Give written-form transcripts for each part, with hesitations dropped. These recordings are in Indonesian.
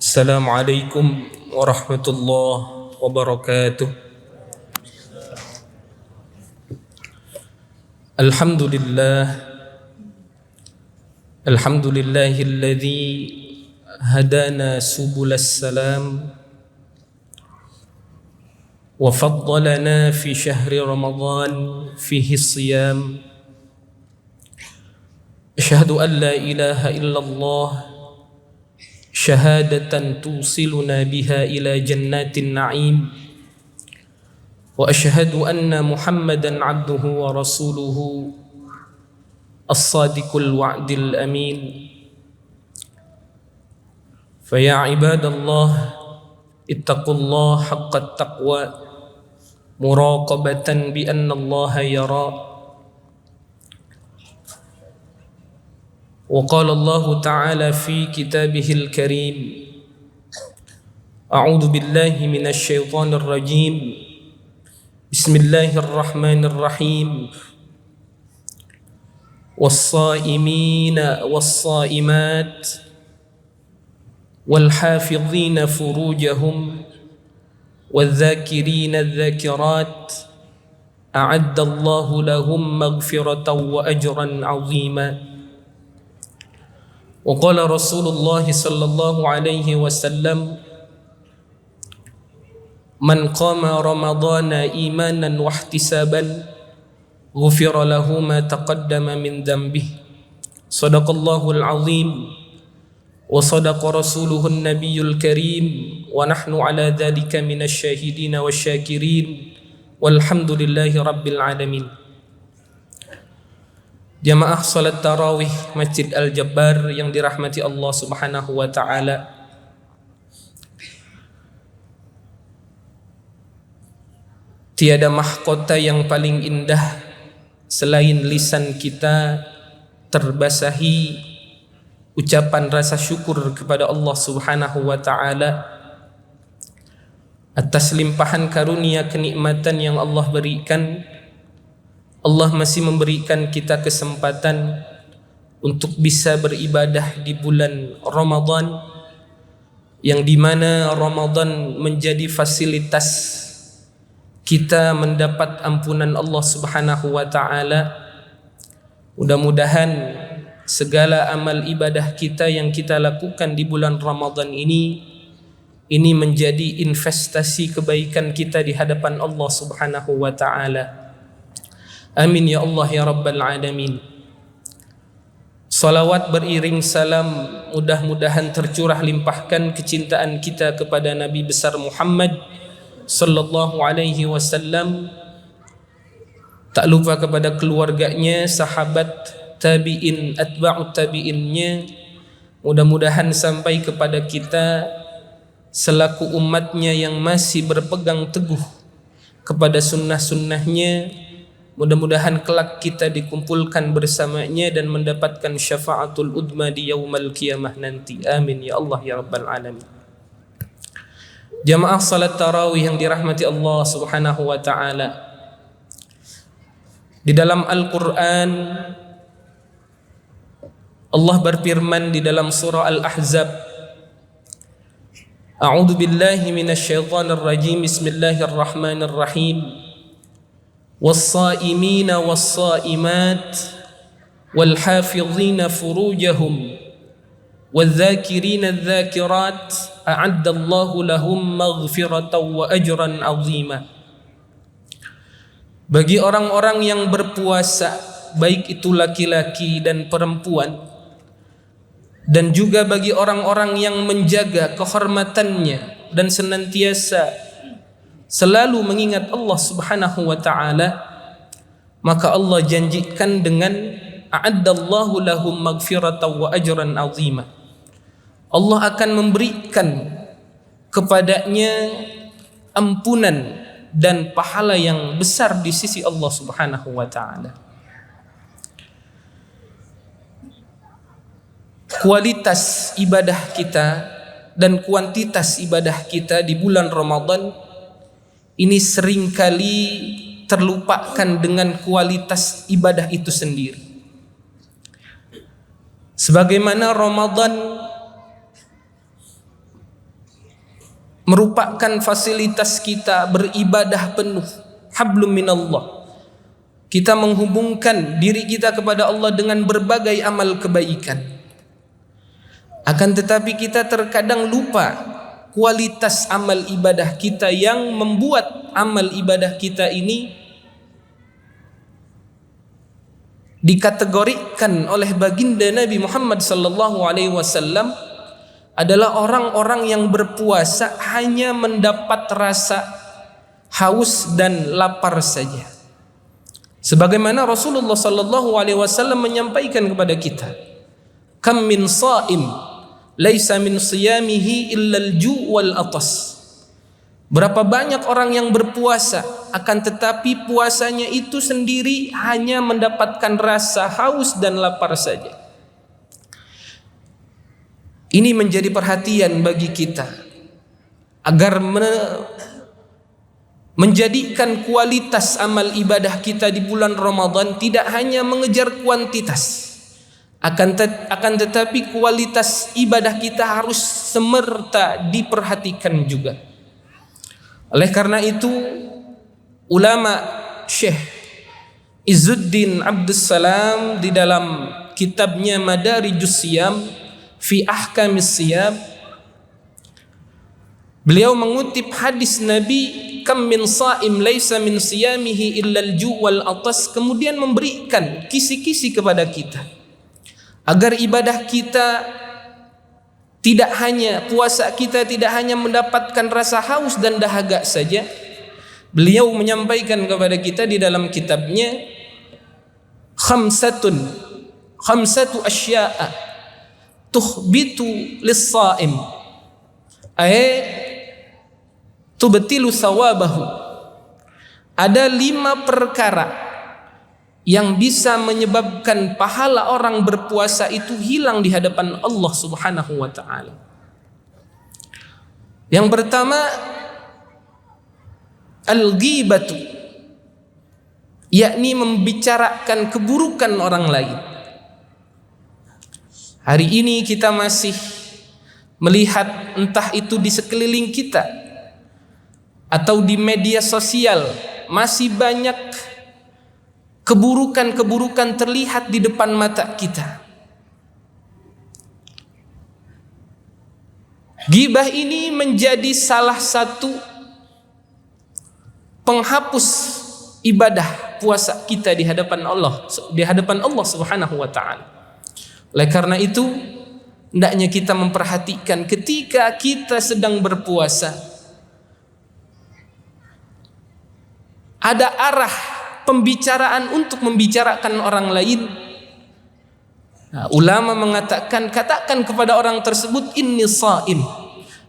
Assalamualaikum warahmatullahi wabarakatuh. Alhamdulillahilladzi hadana subulas salam wa faddalana fi syahri Ramadan fihi siyam. Asyhadu an la ilaha illallah syahadatan tusiluna biha ila jannatin na'im, wa asyhadu anna Muhammadan abduhu wa rasuluhu as-sadiqul wa'dil amin. Fa ya ibadallah ittaqullaha haqqat taqwa muraqabatan bi anna Allah yara. Wa qala Allah ta'ala fi kitabihil karim, a'udzu billahi minasy syaithanir rajim. Bismillahirrahmanirrahim. Was-saimina was-saimat wal hafizina furujahum wadh-dhakirina adh-dhakirat a'adda Allahu lahum maghfiratan wa ajran 'azima. Wa qala Rasulullah sallallahu alaihi wasallam, man qama ramadhana imanan wa ihtisaban ghufira lahu ma taqaddama min dhanbihi. Shadaqallahul azim wa sadaqa rasuluhun nabiyyul karim wa nahnu ala dzalika minasy syahidin wasyakirin walhamdulillahi rabbil alamin. Jamaah salat tarawih Masjid Al-Jabbar yang dirahmati Allah Subhanahu wa taala. Tiada mahkota yang paling indah selain lisan kita terbasahi ucapan rasa syukur kepada Allah Subhanahu wa taala atas limpahan karunia kenikmatan yang Allah berikan. Allah masih memberikan kita kesempatan untuk bisa beribadah di bulan Ramadan, yang dimana Ramadan menjadi fasilitas kita mendapat ampunan Allah Subhanahu wa taala. Mudah-mudahan segala amal ibadah kita yang kita lakukan di bulan Ramadan ini menjadi investasi kebaikan kita di hadapan Allah Subhanahu wa taala. Amin ya Allah ya rabbal alamin. Salawat beriring salam mudah-mudahan tercurah limpahkan kecintaan kita kepada Nabi besar Muhammad sallallahu alaihi wasallam, tak lupa kepada keluarganya, sahabat, tabi'in, atba'ut tabi'innya. Mudah-mudahan sampai kepada kita selaku umatnya yang masih berpegang teguh kepada sunnah-sunnahnya. Mudah-mudahan kelak kita dikumpulkan bersamanya dan mendapatkan syafaatul udma di yaumal qiyamah nanti. Amin ya Allah ya rabbal alamin. Jamaah salat tarawih yang dirahmati Allah Subhanahu wa taala. Di dalam Al-Qur'an Allah berfirman di dalam surah Al-Ahzab, a'udzu billahi minasy syaithanir rajim. Bismillahirrahmanirrahim. Was-saimina was-saimat wal hafizina furujahum wadh-dhakirina adh-dhakirat a'adda Allahu lahum maghfiratan wa ajran 'azima. Bagi orang-orang yang berpuasa, baik itu laki-laki dan perempuan, dan juga bagi orang-orang yang menjaga kehormatannya dan senantiasa selalu mengingat Allah Subhanahu wa taala, maka Allah janjikan dengan a'addallahu lahum maghfiratan wa ajran 'azima. Allah akan memberikan kepadanya ampunan dan pahala yang besar di sisi Allah Subhanahu wa taala. Kualitas ibadah kita dan kuantitas ibadah kita di bulan Ramadan ini seringkali terlupakan dengan kualitas ibadah itu sendiri. Sebagaimana Ramadan merupakan fasilitas kita beribadah penuh, hablum minallah. Kita menghubungkan diri kita kepada Allah dengan berbagai amal kebaikan. Akan tetapi kita terkadang lupa kualitas amal ibadah kita yang membuat amal ibadah kita ini dikategorikan oleh baginda Nabi Muhammad sallallahu alaihi wasallam adalah orang-orang yang berpuasa hanya mendapat rasa haus dan lapar saja. Sebagaimana Rasulullah sallallahu alaihi wasallam menyampaikan kepada kita, "Kam min shaim laisa min siyamihi illa al-ju' wal atas." Berapa banyak orang yang berpuasa akan tetapi puasanya itu sendiri hanya mendapatkan rasa haus dan lapar saja. Ini menjadi perhatian bagi kita agar menjadikan kualitas amal ibadah kita di bulan Ramadan tidak hanya mengejar kuantitas, akan tetapi kualitas ibadah kita harus semerta diperhatikan juga. Oleh karena itu, ulama Syekh Izzuddin Abdus Salam di dalam kitabnya Madarijus Siyam fi Ahkamis Siyam, beliau mengutip hadis Nabi, "Kam min shaim laisa min siyamihi illa al-ju' wal atas", kemudian memberikan kisi-kisi kepada kita agar ibadah kita tidak hanya, puasa kita tidak hanya mendapatkan rasa haus dan dahaga saja. Beliau menyampaikan kepada kita di dalam kitabnya, khamsatu asya'a tuhbitu lis-shaim ay tubtilu sawabahu. Ada 5 perkara yang bisa menyebabkan pahala orang berpuasa itu hilang di hadapan Allah Subhanahu wa taala. Yang pertama, al-ghibatu, yakni membicarakan keburukan orang lain. Hari ini kita masih melihat entah itu di sekeliling kita atau di media sosial, masih banyak keburukan-keburukan terlihat di depan mata kita. Ghibah ini menjadi salah satu penghapus ibadah puasa kita di hadapan Allah Subhanahu wa taala. Oleh karena itu, hendaknya kita memperhatikan ketika kita sedang berpuasa, ada arah pembicaraan untuk membicarakan orang lain. Nah, ulama mengatakan, katakan kepada orang tersebut, inni shaim,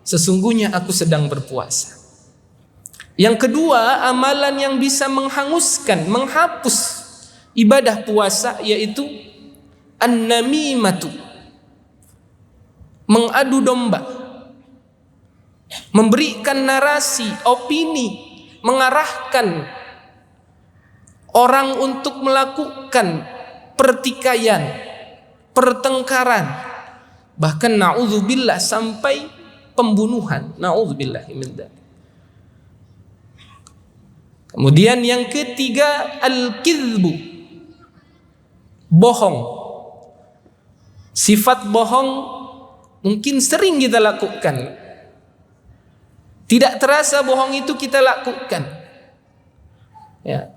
sesungguhnya aku sedang berpuasa. Yang kedua, amalan yang bisa menghanguskan, menghapus ibadah puasa, yaitu an-namimatu, mengadu domba, memberikan narasi, opini, mengarahkan orang untuk melakukan pertikaian, pertengkaran, bahkan na'udzubillah sampai pembunuhan. Na'udzubillah min dzalik. Kemudian yang ketiga, al-kizbu, bohong. Sifat bohong mungkin sering kita lakukan, tidak terasa bohong itu kita lakukan, ya.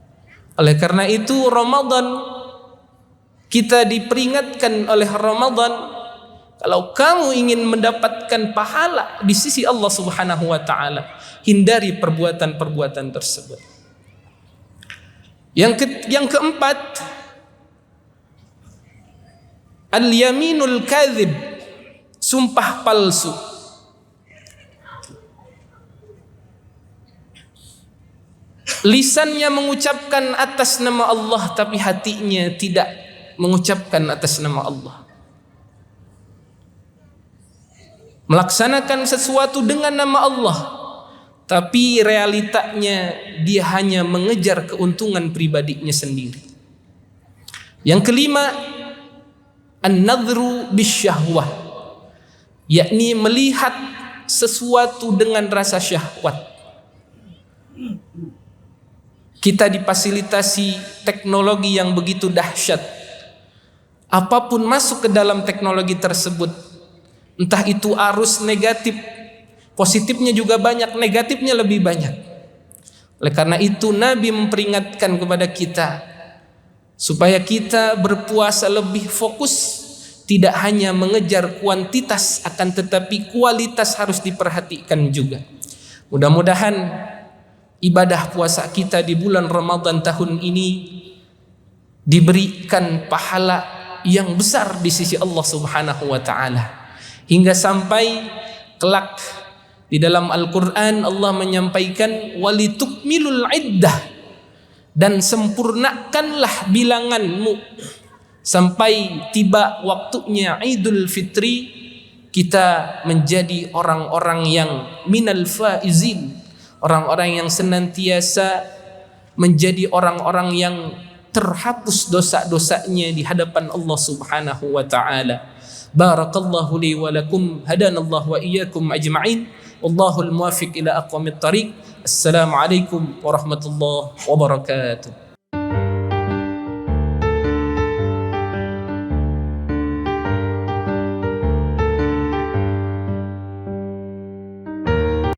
Oleh karena itu Ramadan, kita diperingatkan oleh Ramadan, kalau kamu ingin mendapatkan pahala di sisi Allah Subhanahu wa taala, hindari perbuatan-perbuatan tersebut. Yang keempat, al-yaminul kadzib, sumpah palsu. Lisannya mengucapkan atas nama Allah, tapi hatinya tidak mengucapkan atas nama Allah. Melaksanakan sesuatu dengan nama Allah, tapi realitanya dia hanya mengejar keuntungan pribadinya sendiri. Yang kelima, an-nadhru bisyahwah, yakni melihat sesuatu dengan rasa syahwat. Kita difasilitasi teknologi yang begitu dahsyat. Apapun masuk ke dalam teknologi tersebut, entah itu arus negatif, positifnya juga banyak, negatifnya lebih banyak. Oleh karena itu Nabi memperingatkan kepada kita supaya kita berpuasa lebih fokus, tidak hanya mengejar kuantitas, akan tetapi kualitas harus diperhatikan juga. Mudah-mudahan ibadah puasa kita di bulan Ramadan tahun ini diberikan pahala yang besar di sisi Allah Subhanahu wa taala, hingga sampai kelak di dalam Al-Qur'an Allah menyampaikan walitukmilul iddah, dan sempurnakanlah bilanganmu sampai tiba waktunya Idul Fitri, kita menjadi orang-orang yang minal faizin, orang-orang yang senantiasa menjadi orang-orang yang terhapus dosa-dosanya di hadapan Allah Subhanahu wa taala. Barakallahu li wa lakum, hadanallahu wa iyyakum ajma'in. Wallahul muwaffiq ila aqwamit thariq. Assalamualaikum warahmatullahi wabarakatuh.